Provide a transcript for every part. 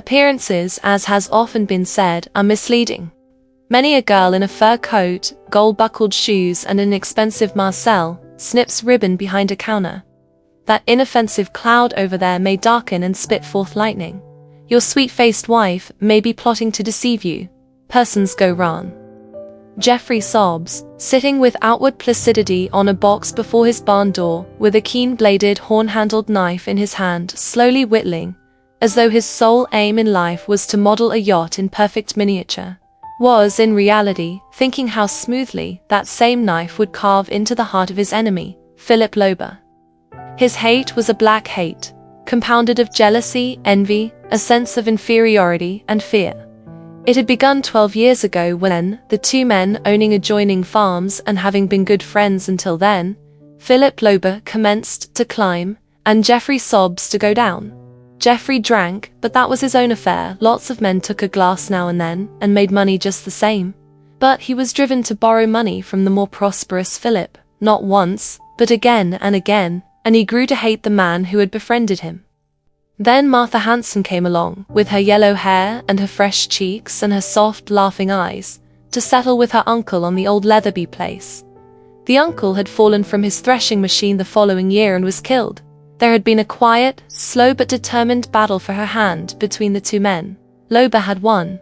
Appearances, as has often been said, are misleading. Many a girl in a fur coat, gold-buckled shoes and an expensive Marcel snips ribbon behind a counter. That inoffensive cloud over there may darken and spit forth lightning. Your sweet-faced wife may be plotting to deceive you. Persons go wrong. Geoffrey sobs, sitting with outward placidity on a box before his barn door, with a keen-bladed, horn-handled knife in his hand, slowly whittling, as though his sole aim in life was to model a yacht in perfect miniature, was, in reality, thinking how smoothly that same knife would carve into the heart of his enemy, Philip Lober. His hate was a black hate, compounded of jealousy, envy, a sense of inferiority, and fear. It had begun 12 years ago when, the two men owning adjoining farms and having been good friends until then, Philip Lober commenced to climb, and Geoffrey sobs to go down. Geoffrey drank, but that was his own affair. Lots of men took a glass now and then, and made money just the same. But he was driven to borrow money from the more prosperous Philip, not once, but again and again, and he grew to hate the man who had befriended him. Then Martha Hanson came along, with her yellow hair and her fresh cheeks and her soft, laughing eyes, to settle with her uncle on the old Leatherby place. The uncle had fallen from his threshing machine the following year and was killed. There had been a quiet, slow but determined battle for her hand between the two men. Lober had won.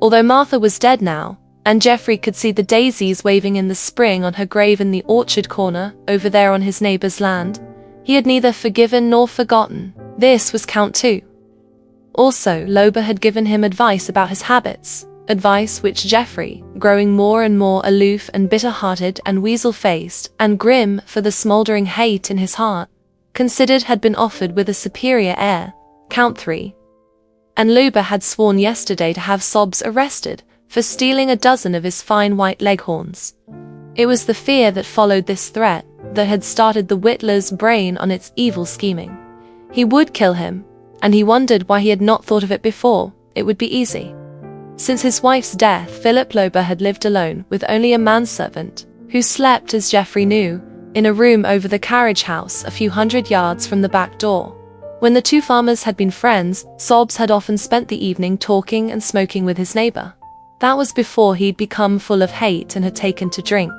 Although Martha was dead now, and Geoffrey could see the daisies waving in the spring on her grave in the orchard corner, over there on his neighbor's land, he had neither forgiven nor forgotten. This was Count 2. Also, Lober had given him advice about his habits, advice which Geoffrey, growing more and more aloof and bitter-hearted and weasel-faced and grim for the smouldering hate in his heart, considered had been offered with a superior air, Count 3. And Lober had sworn yesterday to have Sobs arrested for stealing a dozen of his fine white leghorns. It was the fear that followed this threat that had started the whittler's brain on its evil scheming. He would kill him, and he wondered why he had not thought of it before. It would be easy. Since his wife's death, Philip Lober had lived alone with only a manservant, who slept, as Geoffrey knew, in a room over the carriage house a few hundred yards from the back door. When the two farmers had been friends, Sobs had often spent the evening talking and smoking with his neighbor. That was before he'd become full of hate and had taken to drink.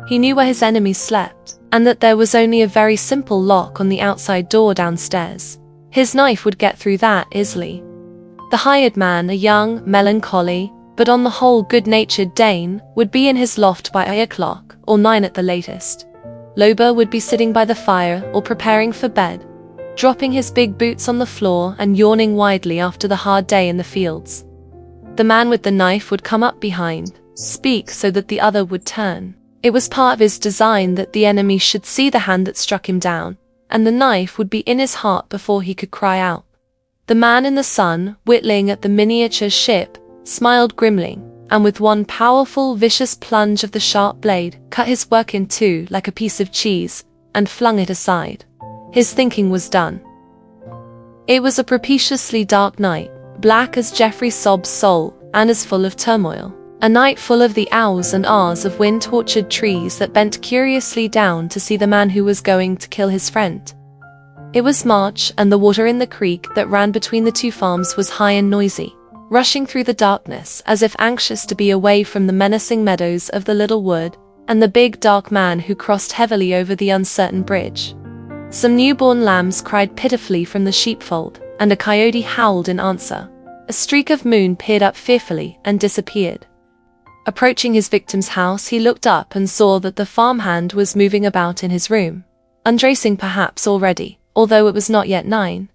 He knew where his enemies slept, and that there was only a very simple lock on the outside door downstairs. His knife would get through that easily. The hired man, a young, melancholy, but on the whole good-natured Dane, would be in his loft by 8 o'clock, or 9 at the latest. Lober would be sitting by the fire or preparing for bed, dropping his big boots on the floor and yawning widely after the hard day in the fields. The man with the knife would come up behind, speak so that the other would turn. It was part of his design that the enemy should see the hand that struck him down, and the knife would be in his heart before he could cry out. The man in the sun, whittling at the miniature ship, smiled grimly, and with one powerful, vicious plunge of the sharp blade, cut his work in two like a piece of cheese, and flung it aside. His thinking was done. It was a propitiously dark night, black as Geoffrey Sob's soul, and as full of turmoil. A night full of the ows and ahs of wind-tortured trees that bent curiously down to see the man who was going to kill his friend. It was March, and the water in the creek that ran between the two farms was high and noisy, rushing through the darkness as if anxious to be away from the menacing meadows of the little wood and the big dark man who crossed heavily over the uncertain bridge. Some newborn lambs cried pitifully from the sheepfold, and a coyote howled in answer. A streak of moon peered up fearfully and disappeared. Approaching his victim's house, he looked up and saw that the farmhand was moving about in his room, undressing perhaps already, although it was not yet 9.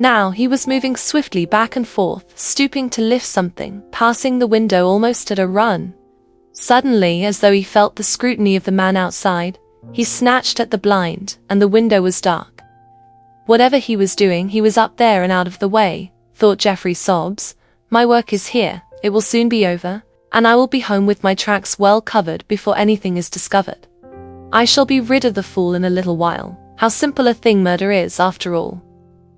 Now he was moving swiftly back and forth, stooping to lift something, passing the window almost at a run. Suddenly, as though he felt the scrutiny of the man outside, he snatched at the blind, and the window was dark. Whatever he was doing, he was up there and out of the way, thought Geoffrey Sobs. My work is here, it will soon be over, and I will be home with my tracks well covered before anything is discovered. I shall be rid of the fool in a little while. How simple a thing murder is, after all.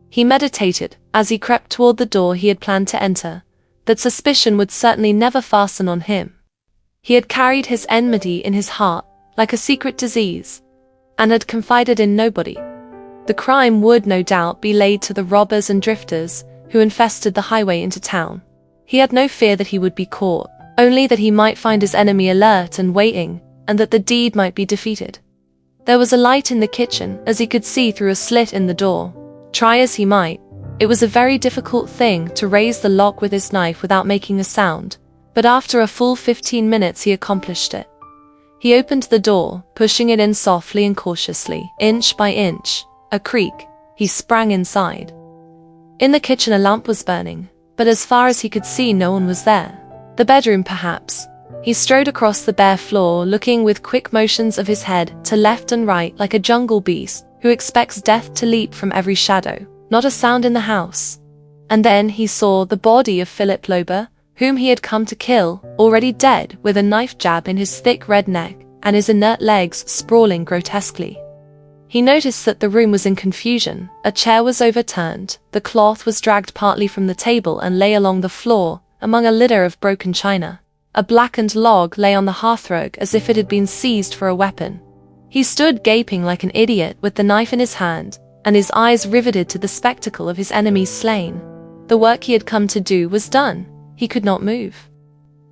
He meditated, as he crept toward the door he had planned to enter, that suspicion would certainly never fasten on him. He had carried his enmity in his heart, like a secret disease, and had confided in nobody. The crime would, no doubt, be laid to the robbers and drifters, who infested the highway into town. He had no fear that he would be caught, only that he might find his enemy alert and waiting, and that the deed might be defeated. There was a light in the kitchen, as he could see through a slit in the door. Try as he might, it was a very difficult thing to raise the lock with his knife without making a sound, but after a full 15 minutes he accomplished it. He opened the door, pushing it in softly and cautiously, inch by inch. A creak. He sprang inside. In the kitchen a lamp was burning, but as far as he could see no one was there. The bedroom perhaps. He strode across the bare floor, looking with quick motions of his head to left and right like a jungle beast who expects death to leap from every shadow. Not a sound in the house. And then he saw the body of Philip Lober, whom he had come to kill, already dead, with a knife jab in his thick red neck and his inert legs sprawling grotesquely. He noticed that the room was in confusion. A chair was overturned, the cloth was dragged partly from the table and lay along the floor, among a litter of broken china. A blackened log lay on the hearthrug as if it had been seized for a weapon. He stood gaping like an idiot with the knife in his hand, and his eyes riveted to the spectacle of his enemies slain. The work he had come to do was done. He could not move.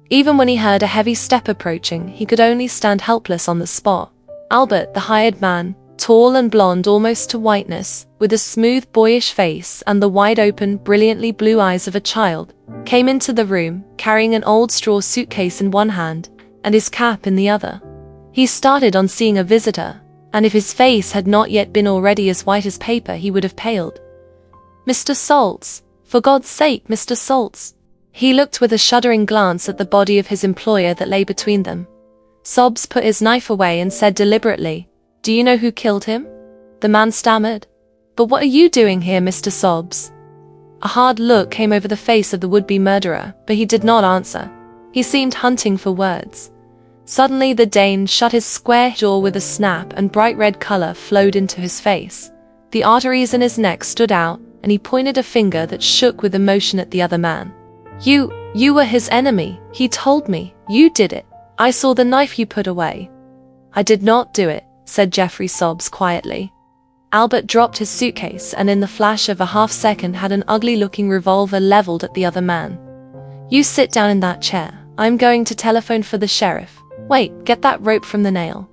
Even when he heard a heavy step approaching, he could only stand helpless on the spot. Albert, the hired man, tall and blond almost to whiteness, with a smooth boyish face and the wide-open, brilliantly blue eyes of a child, came into the room, carrying an old straw suitcase in one hand and his cap in the other. He started on seeing a visitor, and if his face had not yet been already as white as paper he would have paled. "Mr. Saltz, for God's sake, Mr. Saltz." He looked with a shuddering glance at the body of his employer that lay between them. Sobbs put his knife away and said deliberately, "Do you know who killed him?" The man stammered. "But what are you doing here, Mr. Sobbs?" A hard look came over the face of the would-be murderer, but he did not answer. He seemed hunting for words. Suddenly the Dane shut his square jaw with a snap and bright red color flowed into his face. The arteries in his neck stood out, and he pointed a finger that shook with emotion at the other man. You were his enemy, he told me. You did it. I saw the knife you put away." "I did not do it," said Geoffrey Sobbs quietly. Albert dropped his suitcase and in the flash of a half-second had an ugly-looking revolver leveled at the other man. "You sit down in that chair. I'm going to telephone for the sheriff. Wait, get that rope from the nail."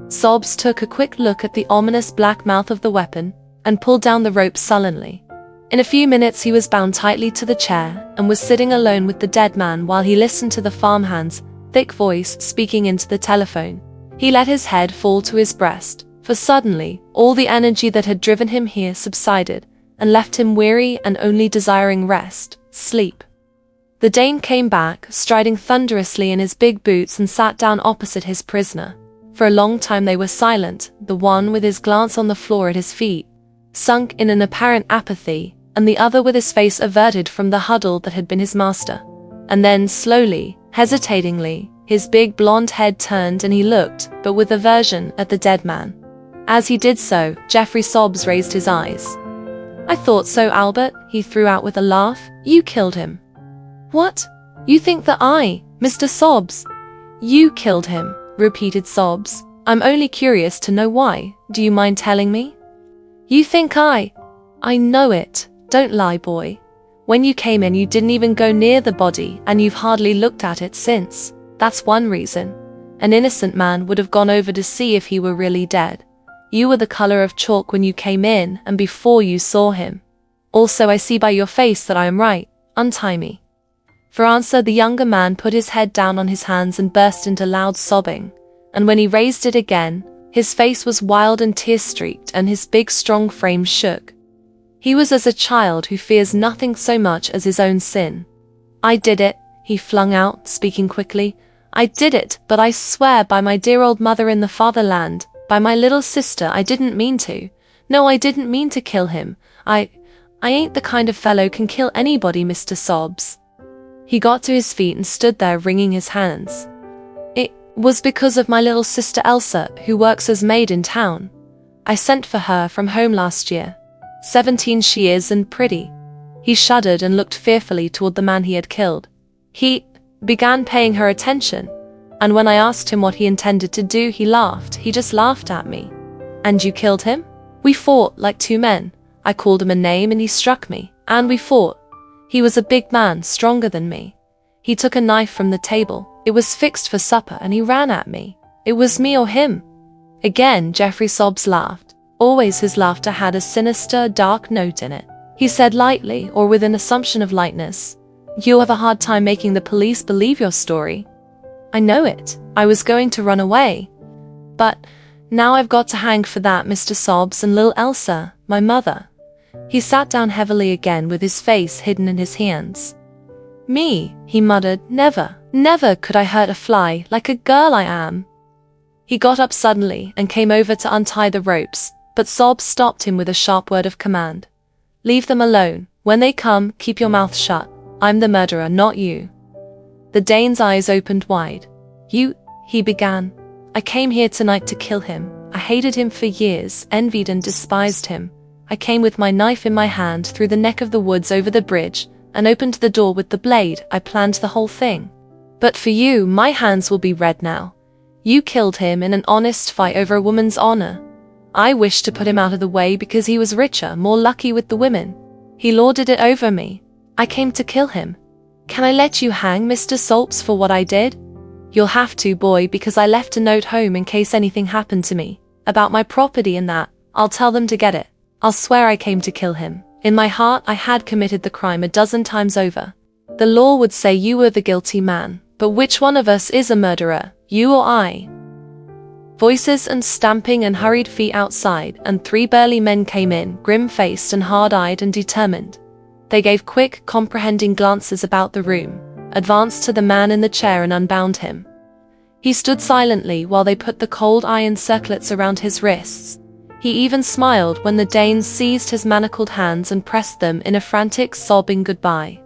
Sobbs took a quick look at the ominous black mouth of the weapon and pulled down the rope sullenly. In a few minutes he was bound tightly to the chair and was sitting alone with the dead man while he listened to the farmhand's thick voice speaking into the telephone. He let his head fall to his breast, for suddenly all the energy that had driven him here subsided and left him weary and only desiring rest, sleep. The Dane came back, striding thunderously in his big boots, and sat down opposite his prisoner. For a long time they were silent, the one with his glance on the floor at his feet, sunk in an apparent apathy, and the other with his face averted from the huddle that had been his master. And then slowly, hesitatingly, his big blonde head turned and he looked, but with aversion, at the dead man. As he did so, Geoffrey Sobbs raised his eyes. "I thought so, Albert," he threw out with a laugh. "You killed him." "What? You think that I, Mr. Sobbs?" "You killed him," repeated Sobbs. "I'm only curious to know why. Do you mind telling me?" "You think I know it. Don't lie, boy. When you came in you didn't even go near the body and you've hardly looked at it since. That's one reason. An innocent man would have gone over to see if he were really dead. You were the color of chalk when you came in and before you saw him. Also I see by your face that I am right. Untie me." For answer the younger man put his head down on his hands and burst into loud sobbing, and when he raised it again, his face was wild and tear-streaked and his big strong frame shook. He was as a child who fears nothing so much as his own sin. "I did it," he flung out, speaking quickly. "I did it, but I swear by my dear old mother in the fatherland, by my little sister, I didn't mean to. No, I didn't mean to kill him. I ain't the kind of fellow can kill anybody, Mr. Sobbs." He got to his feet and stood there wringing his hands. "It was because of my little sister Elsa, who works as maid in town. I sent for her from home last year. 17 she is and pretty." He shuddered and looked fearfully toward the man he had killed. "He began paying her attention, and when I asked him what he intended to do, he laughed. He just laughed at me." "And you killed him?" "We fought like two men. I called him a name and he struck me. And we fought. He was a big man, stronger than me. He took a knife from the table. It was fixed for supper and he ran at me. It was me or him. Again, Jeffrey Sobbs laughed. Always his laughter had a sinister, dark note in it. He said lightly, or with an assumption of lightness, "You'll have a hard time making the police believe your story." I know it. I was going to run away. But now I've got to hang for that, Mr. Sobbs, and Lil Elsa, my mother. He sat down heavily again with his face hidden in his hands. Me, he muttered, never could I hurt a fly like a girl I am. He got up suddenly and came over to untie the ropes, but Sobbs stopped him with a sharp word of command. Leave them alone. When they come, keep your mouth shut. I'm the murderer, not you. The Dane's eyes opened wide. You, he began. I came here tonight to kill him. I hated him for years, envied and despised him. I came with my knife in my hand through the neck of the woods over the bridge, and opened the door with the blade. I planned the whole thing. But for you, my hands will be red now. You killed him in an honest fight over a woman's honor. I wished to put him out of the way because he was richer, more lucky with the women. He lorded it over me. I came to kill him. Can I let you hang, Mr. Sobbs, for what I did? You'll have to, boy, because I left a note home in case anything happened to me. About my property and that. I'll tell them to get it. I'll swear I came to kill him. In my heart, I had committed the crime a dozen times over. The law would say you were the guilty man. But which one of us is a murderer, you or I? Voices and stamping and hurried feet outside, and 3 burly men came in, grim-faced and hard-eyed and determined. They gave quick, comprehending glances about the room, advanced to the man in the chair and unbound him. He stood silently while they put the cold iron circlets around his wrists. He even smiled when the Danes seized his manacled hands and pressed them in a frantic, sobbing goodbye.